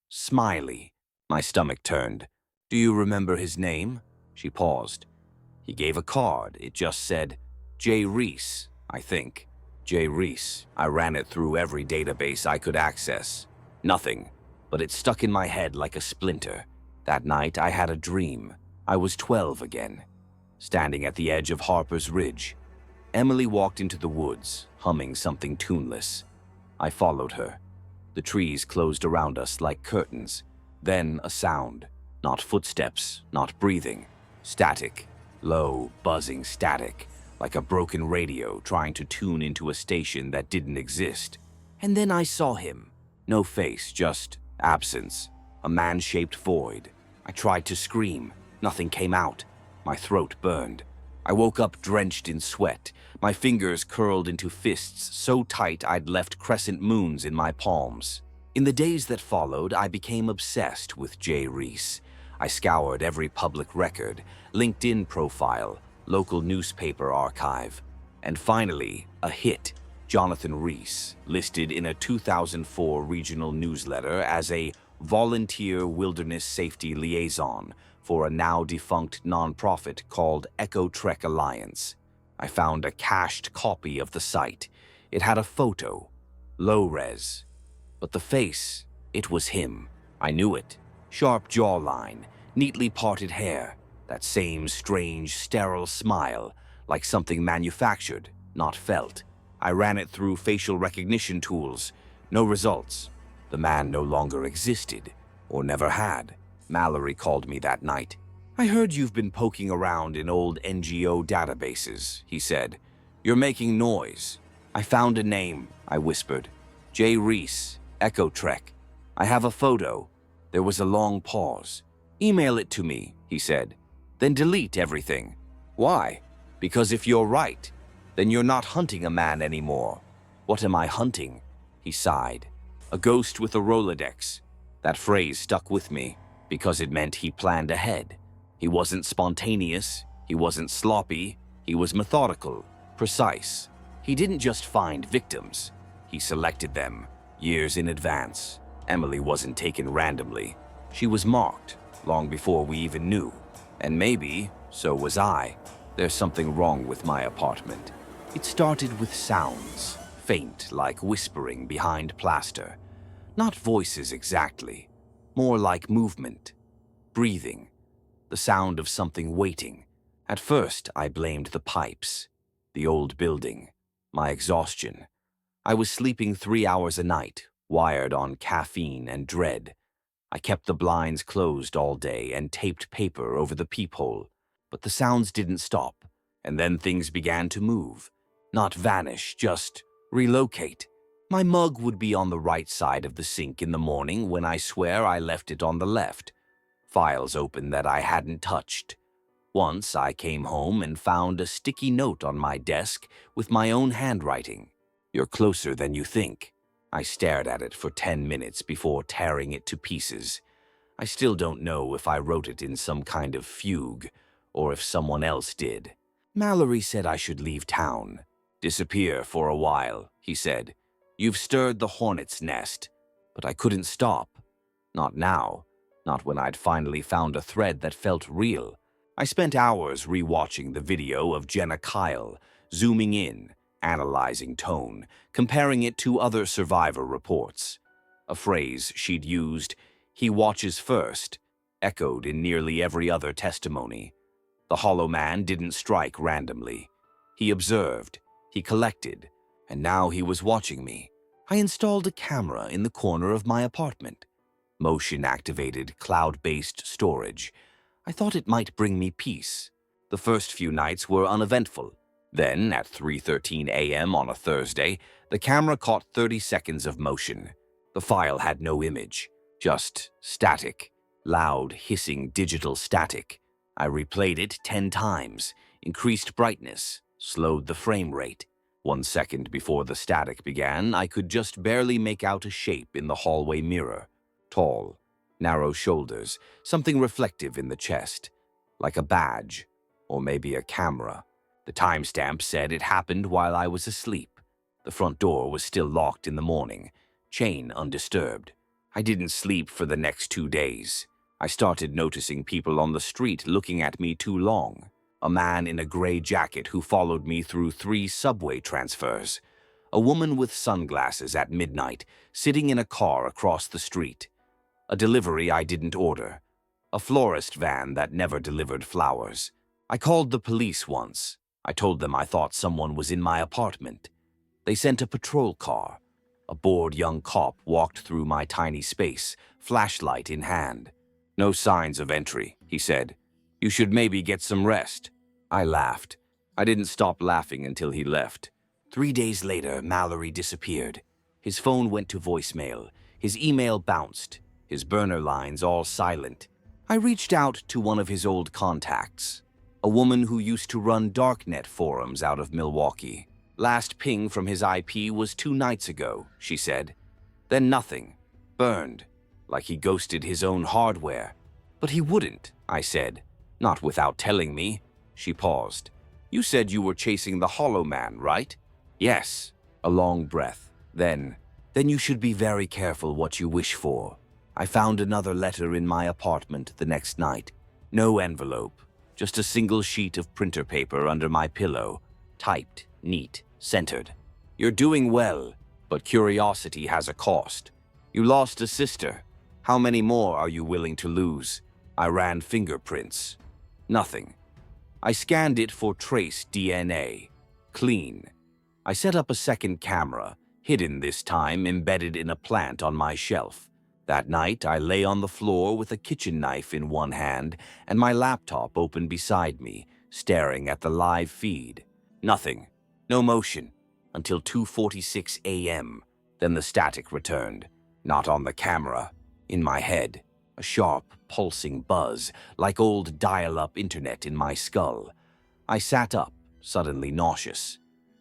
smiley. My stomach turned. Do you remember his name? She paused. He gave a card. It just said, J. Reese, I think. J. Reese. I ran it through every database I could access. Nothing, but it stuck in my head like a splinter. That night, I had a dream. I was 12 again, standing at the edge of Harper's Ridge. Emily walked into the woods, humming something tuneless. I followed her. The trees closed around us like curtains. Then a sound. Not footsteps, not breathing. Static. Low, buzzing static, like a broken radio trying to tune into a station that didn't exist. And then I saw him. No face, just absence. A man-shaped void. I tried to scream. Nothing came out. My throat burned. I woke up drenched in sweat, my fingers curled into fists so tight I'd left crescent moons in my palms. In the days that followed, I became obsessed with J. Reese. I scoured every public record, LinkedIn profile, local newspaper archive, and finally, a hit, Jonathan Reese, listed in a 2004 regional newsletter as a volunteer wilderness safety liaison for a now-defunct nonprofit called Echo Trek Alliance. I found a cached copy of the site. It had a photo, low-res. But the face, it was him. I knew it. Sharp jawline, neatly parted hair, that same strange, sterile smile, like something manufactured, not felt. I ran it through facial recognition tools. No results. The man no longer existed, or never had. Mallory called me that night. "I heard you've been poking around in old NGO databases," he said. "You're making noise." "I found a name," I whispered. "J. Reese, Echo Trek. I have a photo." There was a long pause. "Email it to me," he said. "Then delete everything." "Why?" "Because if you're right, then you're not hunting a man anymore." "What am I hunting?" He sighed. "A ghost with a Rolodex." That phrase stuck with me because it meant he planned ahead. He wasn't spontaneous, he wasn't sloppy, he was methodical, precise. He didn't just find victims, he selected them, years in advance. Emily wasn't taken randomly. She was marked, long before we even knew. And maybe, so was I. There's something wrong with my apartment. It started with sounds, faint like whispering behind plaster. Not voices exactly, more like movement, breathing, the sound of something waiting. At first, I blamed the pipes, the old building, my exhaustion. I was sleeping 3 hours a night, wired on caffeine and dread. I kept the blinds closed all day and taped paper over the peephole. But the sounds didn't stop, and then things began to move. Not vanish, just relocate. My mug would be on the right side of the sink in the morning when I swear I left it on the left. Files open that I hadn't touched. Once I came home and found a sticky note on my desk with my own handwriting. "You're closer than you think." I stared at it for 10 minutes before tearing it to pieces. I still don't know if I wrote it in some kind of fugue or if someone else did. Mallory said I should leave town. "Disappear for a while," he said. "You've stirred the hornet's nest." But I couldn't stop. Not now. Not when I'd finally found a thread that felt real. I spent hours rewatching the video of Jenna Kyle, zooming in, analyzing tone, comparing it to other survivor reports. A phrase she'd used, "he watches first," echoed in nearly every other testimony. The Hollow Man didn't strike randomly. He observed, he collected, and now he was watching me. I installed a camera in the corner of my apartment. Motion-activated, cloud-based storage. I thought it might bring me peace. The first few nights were uneventful. Then, at 3:13 a.m. on a Thursday, the camera caught 30 seconds of motion. The file had no image, just static, loud, hissing digital static. I replayed it 10 times, increased brightness, slowed the frame rate. 1 second before the static began, I could just barely make out a shape in the hallway mirror. Tall, narrow shoulders, something reflective in the chest, like a badge, or maybe a camera. The timestamp said it happened while I was asleep. The front door was still locked in the morning, chain undisturbed. I didn't sleep for the next 2 days. I started noticing people on the street looking at me too long. A man in a gray jacket who followed me through 3 subway transfers. A woman with sunglasses at midnight, sitting in a car across the street. A delivery I didn't order. A florist van that never delivered flowers. I called the police once. I told them I thought someone was in my apartment. They sent a patrol car. A bored young cop walked through my tiny space, flashlight in hand. "No signs of entry," he said. "You should maybe get some rest." I laughed. I didn't stop laughing until he left. 3 days later, Mallory disappeared. His phone went to voicemail. His email bounced. His burner lines all silent. I reached out to one of his old contacts, a woman who used to run darknet forums out of Milwaukee. "Last ping from his IP was 2 nights ago," she said. Then nothing. Burned. Like he ghosted his own hardware. "But he wouldn't," I said. "Not without telling me." She paused. "You said you were chasing the Hollow Man, right?" "Yes." A long breath. Then you should be very careful what you wish for." I found another letter in my apartment the next night. No envelope. Just a single sheet of printer paper under my pillow. Typed, neat, centered. "You're doing well, but curiosity has a cost. You lost a sister. How many more are you willing to lose?" I ran fingerprints. Nothing. I scanned it for trace DNA. Clean. I set up a second camera, hidden this time, embedded in a plant on my shelf. That night, I lay on the floor with a kitchen knife in one hand and my laptop open beside me, staring at the live feed. Nothing. No motion. Until 2:46 a.m. Then the static returned. Not on the camera. In my head. A sharp, pulsing buzz, like old dial-up internet in my skull. I sat up, suddenly nauseous.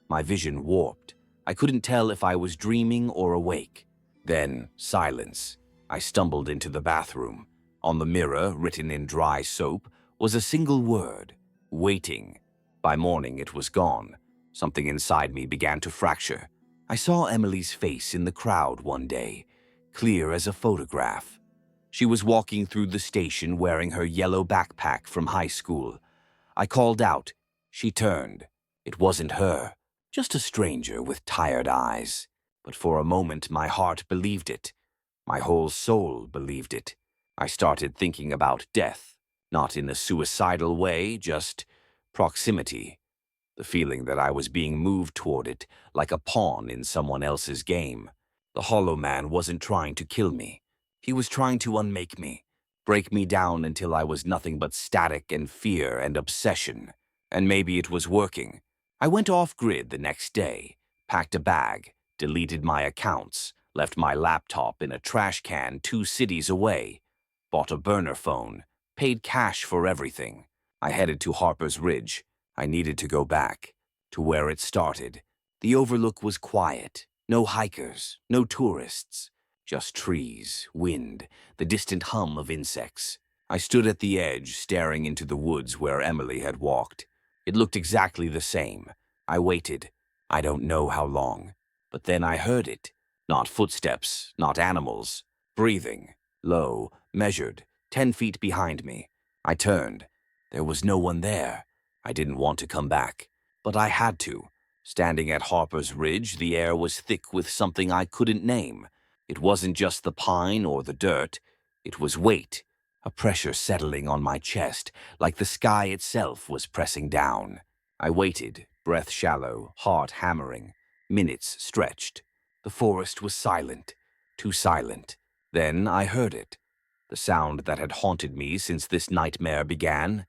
My vision warped. I couldn't tell if I was dreaming or awake. Then, silence. I stumbled into the bathroom. On the mirror, written in dry soap, was a single word: waiting. By morning, it was gone. Something inside me began to fracture. I saw Emily's face in the crowd one day, clear as a photograph. She was walking through the station wearing her yellow backpack from high school. I called out. She turned. It wasn't her. Just a stranger with tired eyes. But for a moment, my heart believed it. My whole soul believed it. I started thinking about death, not in a suicidal way, just proximity. The feeling that I was being moved toward it, like a pawn in someone else's game. The Hollow Man wasn't trying to kill me. He was trying to unmake me, break me down until I was nothing but static and fear and obsession. And maybe it was working. I went off-grid the next day, packed a bag, deleted my accounts, left my laptop in a trash can 2 cities away, bought a burner phone, paid cash for everything. I headed to Harper's Ridge. I needed to go back, to where it started. The overlook was quiet. No hikers, no tourists. Just trees, wind, the distant hum of insects. I stood at the edge, staring into the woods where Emily had walked. It looked exactly the same. I waited. I don't know how long. But then I heard it. Not footsteps, not animals. Breathing. Low, measured, 10 feet behind me. I turned. There was no one there. I didn't want to come back. But I had to. Standing at Harper's Ridge, the air was thick with something I couldn't name. It wasn't just the pine or the dirt. It was weight. A pressure settling on my chest, like the sky itself was pressing down. I waited, breath shallow, heart hammering. Minutes stretched. The forest was silent, too silent. Then I heard it. The sound that had haunted me since this nightmare began.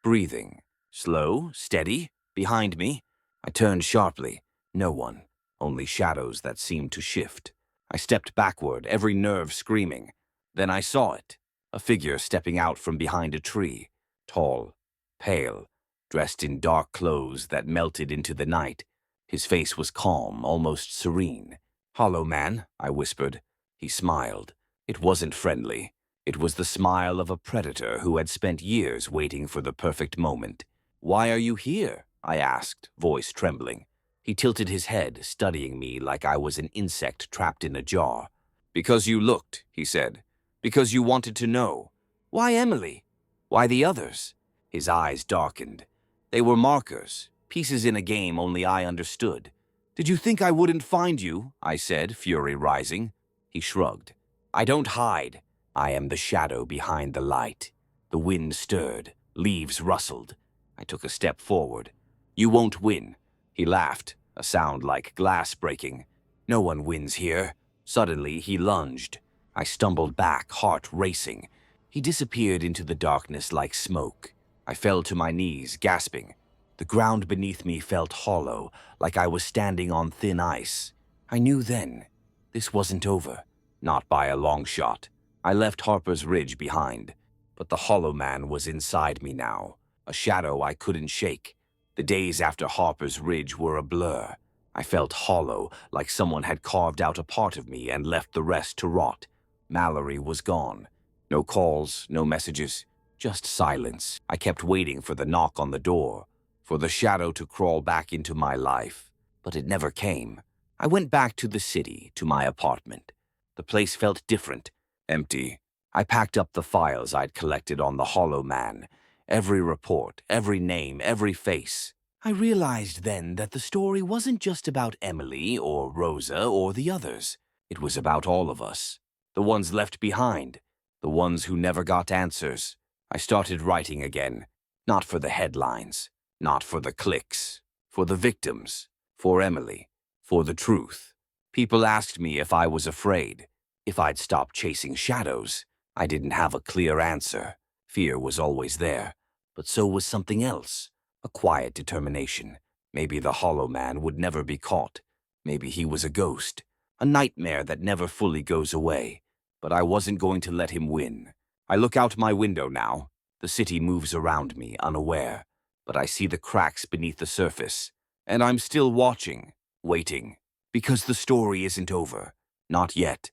Breathing. Slow, steady, behind me. I turned sharply. No one. Only shadows that seemed to shift. I stepped backward, every nerve screaming. Then I saw it. A figure stepping out from behind a tree. Tall, pale, dressed in dark clothes that melted into the night. His face was calm, almost serene. "Hollow Man," I whispered. He smiled. It wasn't friendly. It was the smile of a predator who had spent years waiting for the perfect moment. "Why are you here?" I asked, voice trembling. He tilted his head, studying me like I was an insect trapped in a jar. "Because you looked," he said. "Because you wanted to know. Why Emily? Why the others?" His eyes darkened. They were markers, pieces in a game only I understood. "Did you think I wouldn't find you?" I said, fury rising. He shrugged. "I don't hide. I am the shadow behind the light." The wind stirred. Leaves rustled. I took a step forward. "You won't win." He laughed, a sound like glass breaking. "No one wins here." Suddenly, he lunged. I stumbled back, heart racing. He disappeared into the darkness like smoke. I fell to my knees, gasping. The ground beneath me felt hollow, like I was standing on thin ice. I knew then, this wasn't over. Not by a long shot. I left Harper's Ridge behind, but the Hollow Man was inside me now, a shadow I couldn't shake. The days after Harper's Ridge were a blur. I felt hollow, like someone had carved out a part of me and left the rest to rot. Mallory was gone. No calls, no messages, just silence. I kept waiting for the knock on the door, for the shadow to crawl back into my life, but it never came. I went back to the city, to my apartment. The place felt different, empty. I packed up the files I'd collected on the Hollow Man, every report, every name, every face. I realized then that the story wasn't just about Emily or Rosa or the others. It was about all of us, the ones left behind, the ones who never got answers. I started writing again, not for the headlines, not for the clicks, for the victims, for Emily, for the truth. People asked me if I was afraid, if I'd stop chasing shadows. I didn't have a clear answer. Fear was always there, but so was something else. A quiet determination. Maybe the Hollow Man would never be caught. Maybe he was a ghost, a nightmare that never fully goes away. But I wasn't going to let him win. I look out my window now. The city moves around me, unaware. But I see the cracks beneath the surface. And I'm still watching, waiting. Because the story isn't over. Not yet.